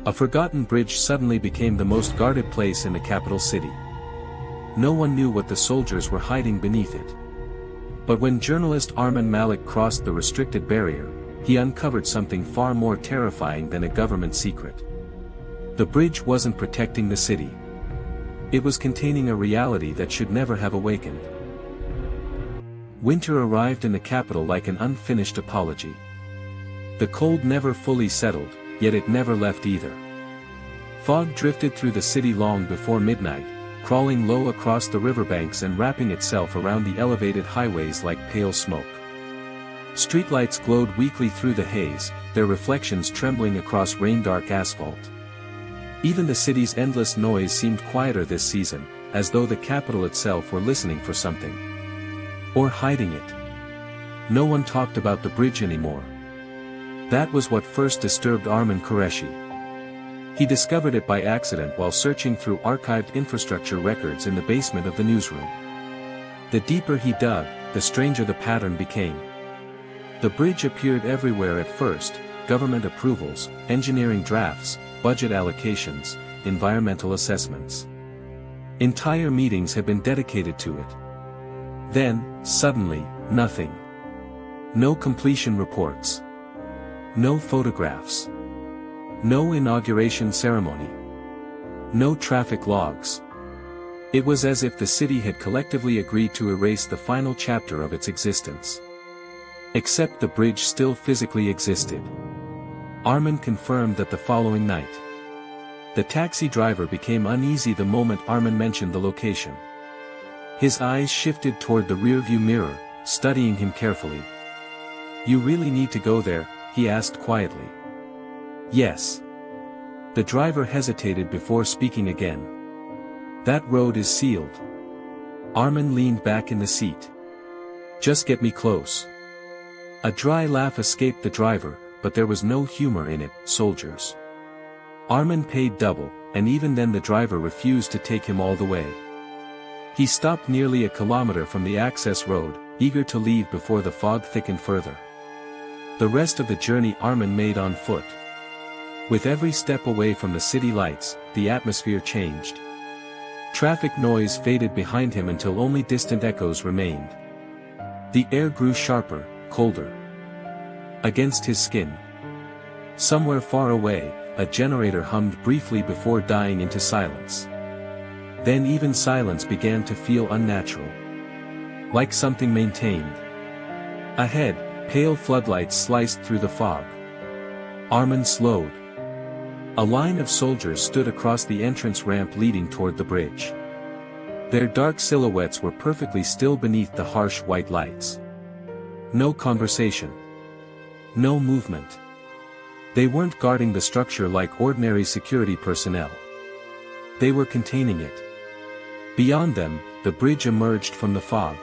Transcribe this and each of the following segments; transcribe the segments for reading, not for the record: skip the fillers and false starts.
A forgotten bridge suddenly became the most guarded place in the capital city. No one knew what the soldiers were hiding beneath it. But when journalist Arman Malik crossed the restricted barrier, he uncovered something far more terrifying than a government secret. The bridge wasn't protecting the city. It was containing a reality that should never have awakened. Winter arrived in the capital like an unfinished apology. The cold never fully settled, yet it never left either. Fog drifted through the city long before midnight, crawling low across the riverbanks and wrapping itself around the elevated highways like pale smoke. Streetlights glowed weakly through the haze, their reflections trembling across rain-dark asphalt. Even the city's endless noise seemed quieter this season, as though the capital itself were listening for something. Or hiding it. No one talked about the bridge anymore. That was what first disturbed Arman Qureshi. He discovered it by accident while searching through archived infrastructure records in the basement of the newsroom. The deeper he dug, the stranger the pattern became. The bridge appeared everywhere at first: government approvals, engineering drafts, budget allocations, environmental assessments. Entire meetings had been dedicated to it. Then, suddenly, nothing. No completion reports. No photographs. No inauguration ceremony. No traffic logs. It was as if the city had collectively agreed to erase the final chapter of its existence. Except the bridge still physically existed. Arman confirmed that the following night. The taxi driver became uneasy the moment Arman mentioned the location. His eyes shifted toward the rearview mirror, studying him carefully. "You really need to go there?" he asked quietly. "Yes." The driver hesitated before speaking again. "That road is sealed." Arman leaned back in the seat. "Just get me close." A dry laugh escaped the driver, but there was no humor in it. "Soldiers." Arman paid double, and even then the driver refused to take him all the way. He stopped nearly a kilometer from the access road, eager to leave before the fog thickened further. The rest of the journey Arman made on foot. With every step away from the city lights, the atmosphere changed. Traffic noise faded behind him until only distant echoes remained. The air grew sharper, colder. Against his skin. Somewhere far away, a generator hummed briefly before dying into silence. Then even silence began to feel unnatural. Like something maintained. Ahead, pale floodlights sliced through the fog. Arman slowed. A line of soldiers stood across the entrance ramp leading toward the bridge. Their dark silhouettes were perfectly still beneath the harsh white lights. No conversation. No movement. They weren't guarding the structure like ordinary security personnel. They were containing it. Beyond them, the bridge emerged from the fog.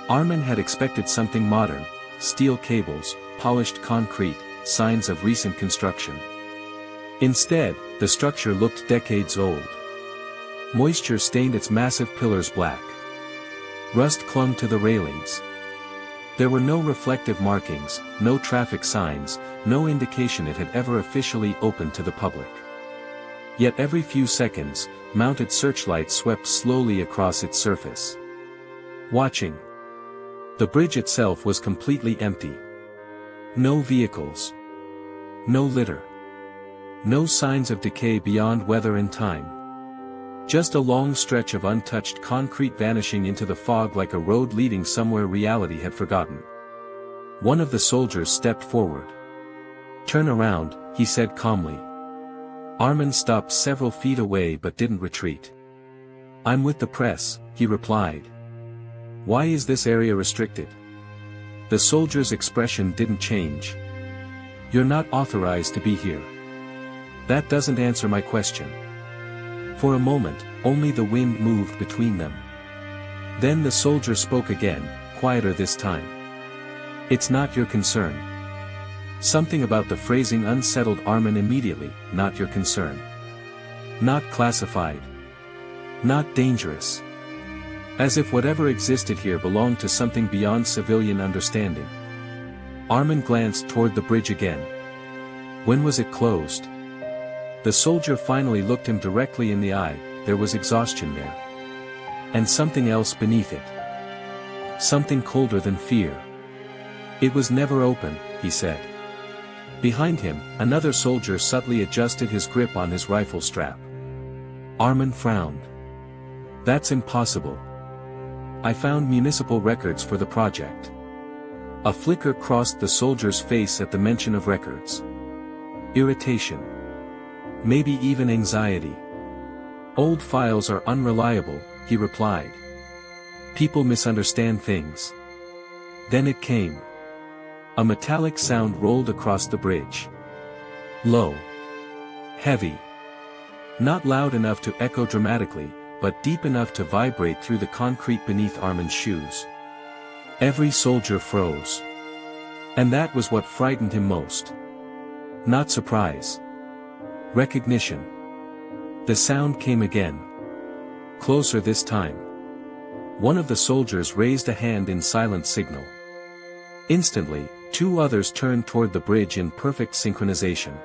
Arman had expected something modern: steel cables, polished concrete, signs of recent construction. Instead, the structure looked decades old. Moisture stained its massive pillars black. Rust clung to the railings. There were no reflective markings, no traffic signs, no indication it had ever officially opened to the public. Yet every few seconds, mounted searchlights swept slowly across its surface. Watching. The bridge itself was completely empty. No vehicles. No litter. No signs of decay beyond weather and time. Just a long stretch of untouched concrete vanishing into the fog like a road leading somewhere reality had forgotten. One of the soldiers stepped forward. "Turn around," he said calmly. Arman stopped several feet away but didn't retreat. "I'm with the press," he replied. "Why is this area restricted?" The soldier's expression didn't change. "You're not authorized to be here." "That doesn't answer my question." For a moment, only the wind moved between them. Then the soldier spoke again, quieter this time. "It's not your concern." Something about the phrasing unsettled Arman immediately. "Not your concern. Not classified. Not dangerous." As if whatever existed here belonged to something beyond civilian understanding. Arman glanced toward the bridge again. "When was it closed?" The soldier finally looked him directly in the eye. There was exhaustion there. And something else beneath it. Something colder than fear. It was never open, he said. Behind him, another soldier subtly adjusted his grip on his rifle strap. Armin frowned. That's impossible. I found municipal records for the project. A flicker crossed the soldier's face at the mention of records. Irritation. Maybe even anxiety. Old files are unreliable, he replied. People misunderstand things. Then it came. A metallic sound rolled across the bridge. Low. Heavy. Not loud enough to echo dramatically, but deep enough to vibrate through the concrete beneath Armin's shoes. Every soldier froze. And that was what frightened him most. Not surprise. Recognition. The sound came again. Closer this time. One of the soldiers raised a hand in silent signal. Instantly, two others turned toward the bridge in perfect synchronization.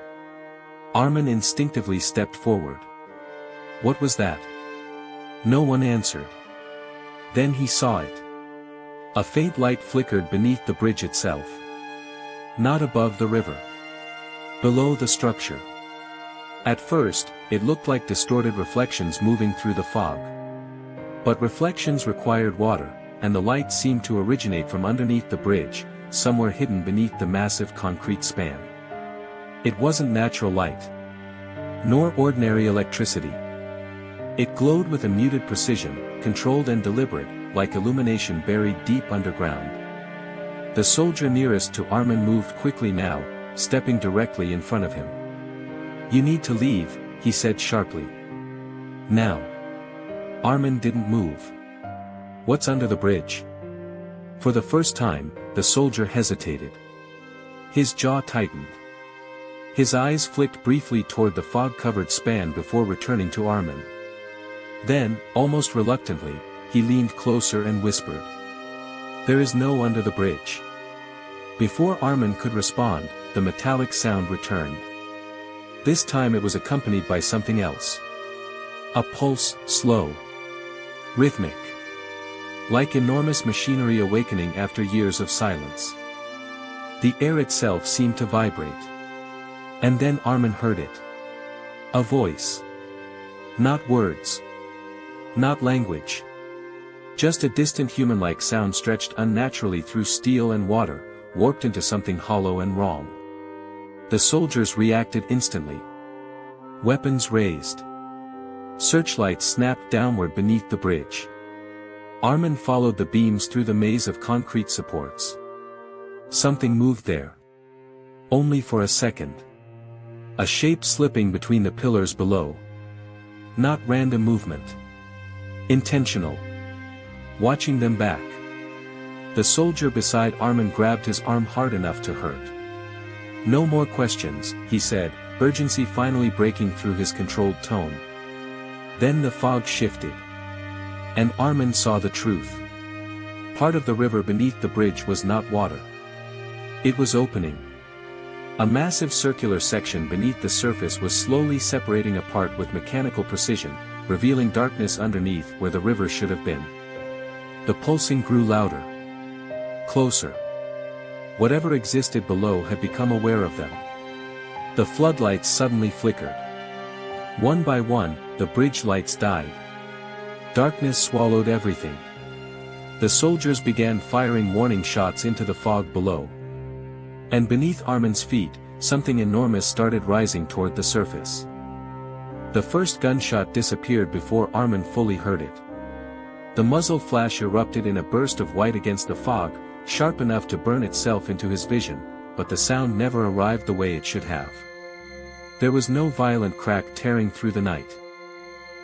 Armin instinctively stepped forward. What was that? No one answered. Then he saw it. A faint light flickered beneath the bridge itself. Not above the river. Below the structure. At first, it looked like distorted reflections moving through the fog. But reflections required water, and the light seemed to originate from underneath the bridge, somewhere hidden beneath the massive concrete span. It wasn't natural light. Nor ordinary electricity. It glowed with a muted precision, controlled and deliberate, like illumination buried deep underground. The soldier nearest to Armin moved quickly now, stepping directly in front of him. You need to leave, he said sharply. Now. Armin didn't move. What's under the bridge? For the first time, the soldier hesitated. His jaw tightened. His eyes flicked briefly toward the fog-covered span before returning to Armin. Then, almost reluctantly, he leaned closer and whispered. There is no under the bridge. Before Armin could respond, the metallic sound returned. This time it was accompanied by something else. A pulse, slow. Rhythmic. Like enormous machinery awakening after years of silence. The air itself seemed to vibrate. And then Armin heard it. A voice. Not words. Not language. Just a distant human-like sound stretched unnaturally through steel and water, warped into something hollow and wrong. The soldiers reacted instantly. Weapons raised. Searchlights snapped downward beneath the bridge. Armin followed the beams through the maze of concrete supports. Something moved there. Only for a second. A shape slipping between the pillars below. Not random movement. Intentional. Watching them back. The soldier beside Armin grabbed his arm hard enough to hurt. No more questions, he said, urgency finally breaking through his controlled tone. Then the fog shifted. And Armin saw the truth. Part of the river beneath the bridge was not water. It was opening. A massive circular section beneath the surface was slowly separating apart with mechanical precision, revealing darkness underneath where the river should have been. The pulsing grew louder. Closer. Whatever existed below had become aware of them. The floodlights suddenly flickered. One by one, the bridge lights died. Darkness swallowed everything. The soldiers began firing warning shots into the fog below. And beneath Armin's feet, something enormous started rising toward the surface. The first gunshot disappeared before Armin fully heard it. The muzzle flash erupted in a burst of white against the fog, sharp enough to burn itself into his vision, but the sound never arrived the way it should have. There was no violent crack tearing through the night.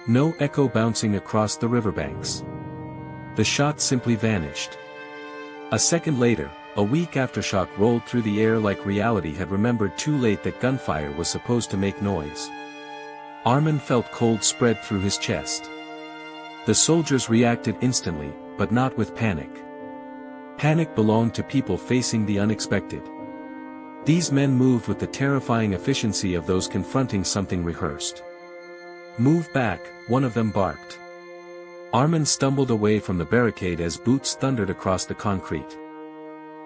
No echo bouncing across the riverbanks. The shot simply vanished. A second later, a weak aftershock rolled through the air like reality had remembered too late that gunfire was supposed to make noise. Armin felt cold spread through his chest. The soldiers reacted instantly, but not with panic. Panic belonged to people facing the unexpected. These men moved with the terrifying efficiency of those confronting something rehearsed. "Move back," one of them barked. Armin stumbled away from the barricade as boots thundered across the concrete.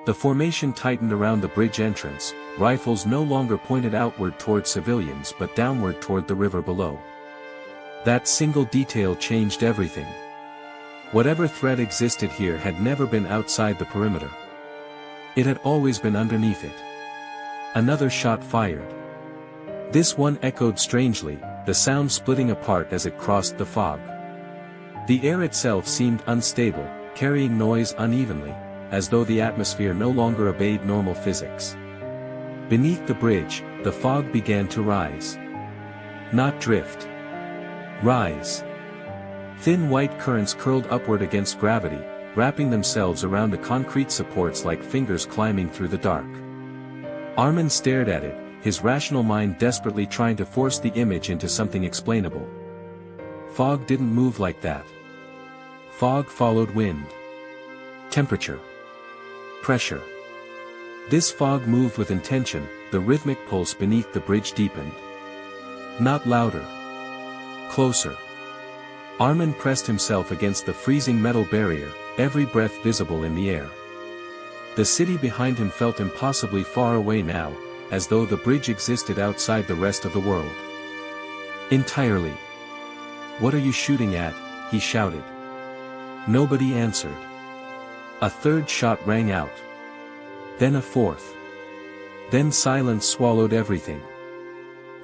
The formation tightened around the bridge entrance, rifles no longer pointed outward toward civilians but downward toward the river below. That single detail changed everything. Whatever threat existed here had never been outside the perimeter. It had always been underneath it. Another shot fired. This one echoed strangely, the sound splitting apart as it crossed the fog. The air itself seemed unstable, carrying noise unevenly, as though the atmosphere no longer obeyed normal physics. Beneath the bridge, the fog began to rise. Not drift. Rise. Thin white currents curled upward against gravity, wrapping themselves around the concrete supports like fingers climbing through the dark. Armin stared at it, his rational mind desperately trying to force the image into something explainable. Fog didn't move like that. Fog followed wind. Temperature. Pressure. This fog moved with intention, the rhythmic pulse beneath the bridge deepened. Not louder. Closer. Armin pressed himself against the freezing metal barrier, every breath visible in the air. The city behind him felt impossibly far away now, as though the bridge existed outside the rest of the world. Entirely. "What are you shooting at?" he shouted. Nobody answered. A third shot rang out. Then a fourth. Then silence swallowed everything.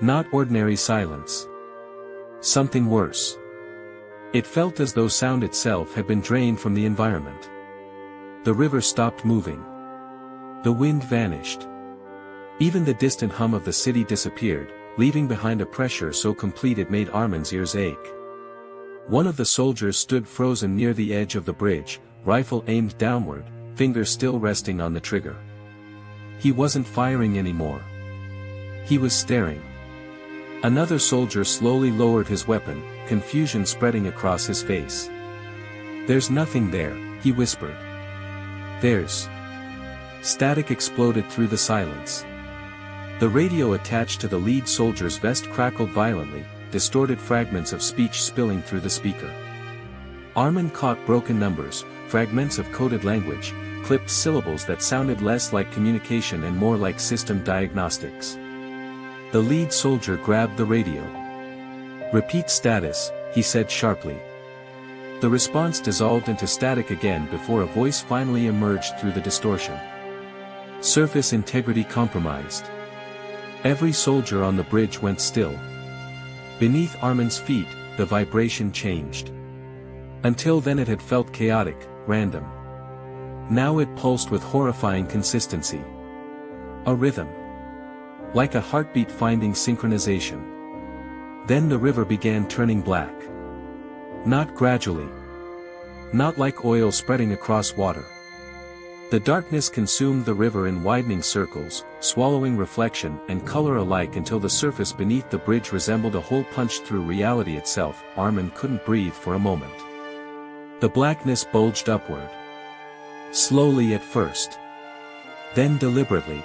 Not ordinary silence. Something worse. It felt as though sound itself had been drained from the environment. The river stopped moving. The wind vanished. Even the distant hum of the city disappeared, leaving behind a pressure so complete it made Armin's ears ache. One of the soldiers stood frozen near the edge of the bridge, rifle aimed downward, fingers still resting on the trigger. He wasn't firing anymore. He was staring. Another soldier slowly lowered his weapon, confusion spreading across his face. "There's nothing there," he whispered. "There's..." Static exploded through the silence. The radio attached to the lead soldier's vest crackled violently, distorted fragments of speech spilling through the speaker. Armin caught broken numbers, fragments of coded language, clipped syllables that sounded less like communication and more like system diagnostics. The lead soldier grabbed the radio. "Repeat status," he said sharply. The response dissolved into static again before a voice finally emerged through the distortion. "Surface integrity compromised." Every soldier on the bridge went still. Beneath Armin's feet, the vibration changed. Until then it had felt chaotic, random. Now it pulsed with horrifying consistency. A rhythm. Like a heartbeat finding synchronization. Then the river began turning black. Not gradually. Not like oil spreading across water. The darkness consumed the river in widening circles, swallowing reflection and color alike until the surface beneath the bridge resembled a hole punched through reality itself. Armin couldn't breathe for a moment. The blackness bulged upward. Slowly at first. Then deliberately.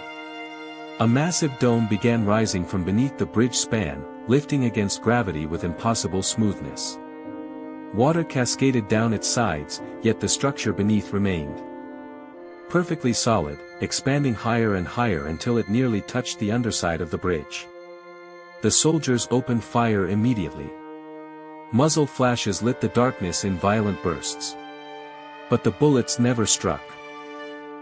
A massive dome began rising from beneath the bridge span, lifting against gravity with impossible smoothness. Water cascaded down its sides, yet the structure beneath remained perfectly solid, expanding higher and higher until it nearly touched the underside of the bridge. The soldiers opened fire immediately. Muzzle flashes lit the darkness in violent bursts. But the bullets never struck.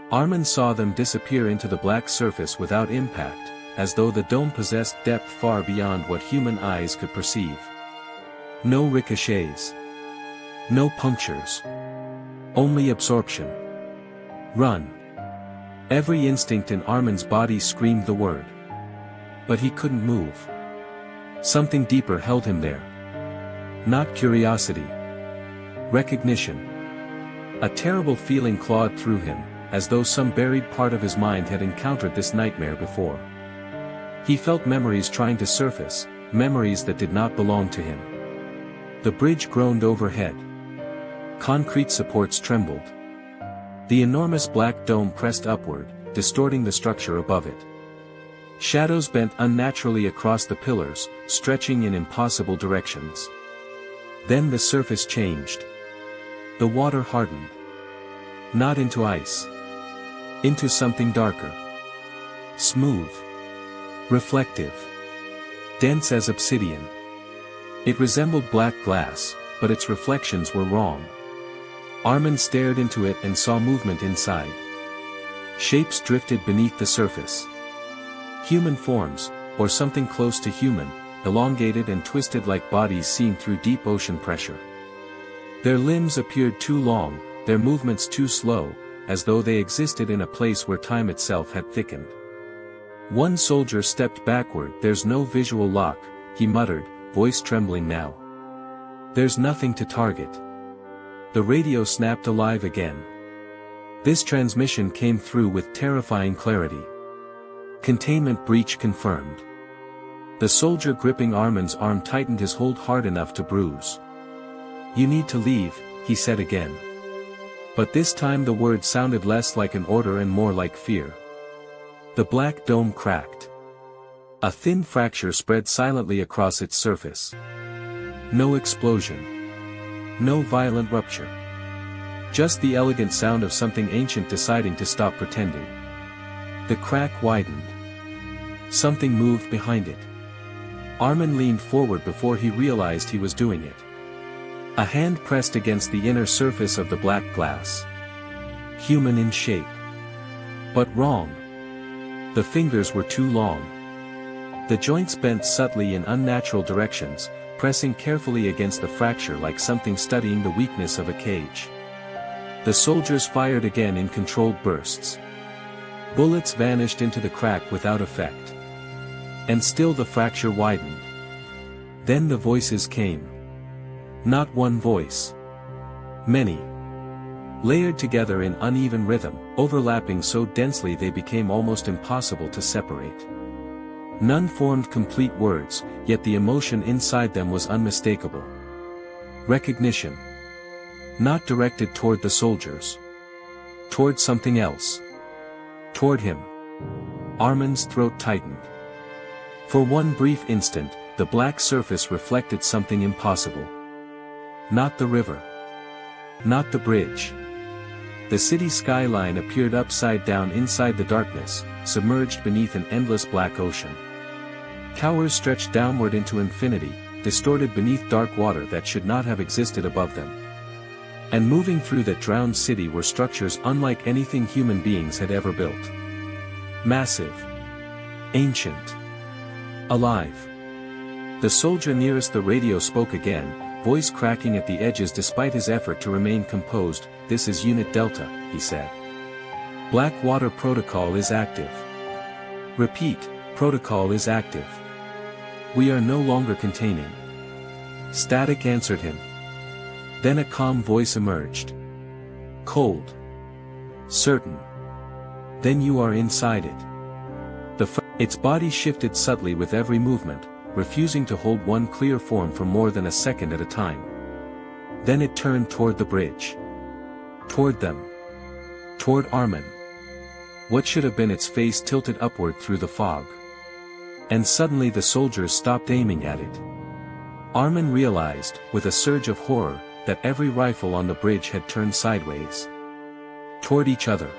Armin saw them disappear into the black surface without impact, as though the dome possessed depth far beyond what human eyes could perceive. No ricochets. No punctures. Only absorption. Run. Every instinct in Armin's body screamed the word. But he couldn't move. Something deeper held him there. Not curiosity. Recognition. A terrible feeling clawed through him, as though some buried part of his mind had encountered this nightmare before. He felt memories trying to surface, memories that did not belong to him. The bridge groaned overhead. Concrete supports trembled. The enormous black dome pressed upward, distorting the structure above it. Shadows bent unnaturally across the pillars, stretching in impossible directions. Then the surface changed. The water hardened. Not into ice. Into something darker. Smooth. Reflective. Dense as obsidian. It resembled black glass, but its reflections were wrong. Armin stared into it and saw movement inside. Shapes drifted beneath the surface. Human forms, or something close to human, elongated and twisted like bodies seen through deep ocean pressure. Their limbs appeared too long, their movements too slow, as though they existed in a place where time itself had thickened. One soldier stepped backward. "There's no visual lock," he muttered, voice trembling now. "There's nothing to target." The radio snapped alive again. This transmission came through with terrifying clarity. "Containment breach confirmed." The soldier gripping Armin's arm tightened his hold hard enough to bruise. "You need to leave," he said again. But this time the word sounded less like an order and more like fear. The black dome cracked. A thin fracture spread silently across its surface. No explosion. No violent rupture. Just the elegant sound of something ancient deciding to stop pretending. The crack widened. Something moved behind it. Armin leaned forward before he realized he was doing it. A hand pressed against the inner surface of the black glass. Human in shape. But wrong. The fingers were too long. The joints bent subtly in unnatural directions, pressing carefully against the fracture like something studying the weakness of a cage. The soldiers fired again in controlled bursts. Bullets vanished into the crack without effect. And still the fracture widened. Then the voices came. Not one voice. Many. Layered together in uneven rhythm, overlapping so densely they became almost impossible to separate. None formed complete words, yet the emotion inside them was unmistakable. Recognition. Not directed toward the soldiers. Toward something else. Toward him. Armin's throat tightened. For one brief instant, the black surface reflected something impossible. Not the river. Not the bridge. The city skyline appeared upside down inside the darkness, submerged beneath an endless black ocean. Towers stretched downward into infinity, distorted beneath dark water that should not have existed above them. And moving through that drowned city were structures unlike anything human beings had ever built. Massive. Ancient. Alive. The soldier nearest the radio spoke again, voice cracking at the edges despite his effort to remain composed. "This is Unit Delta," he said. "Blackwater Protocol is active. Repeat, Protocol is active. We are no longer containing." Static answered him. Then a calm voice emerged. "Cold. Certain. Then you are inside it." Its body shifted subtly with every movement, refusing to hold one clear form for more than a second at a time. Then it turned toward the bridge. Toward them. Toward Armin. What should have been its face tilted upward through the fog. And suddenly the soldiers stopped aiming at it. Armin realized, with a surge of horror, that every rifle on the bridge had turned sideways. Toward each other.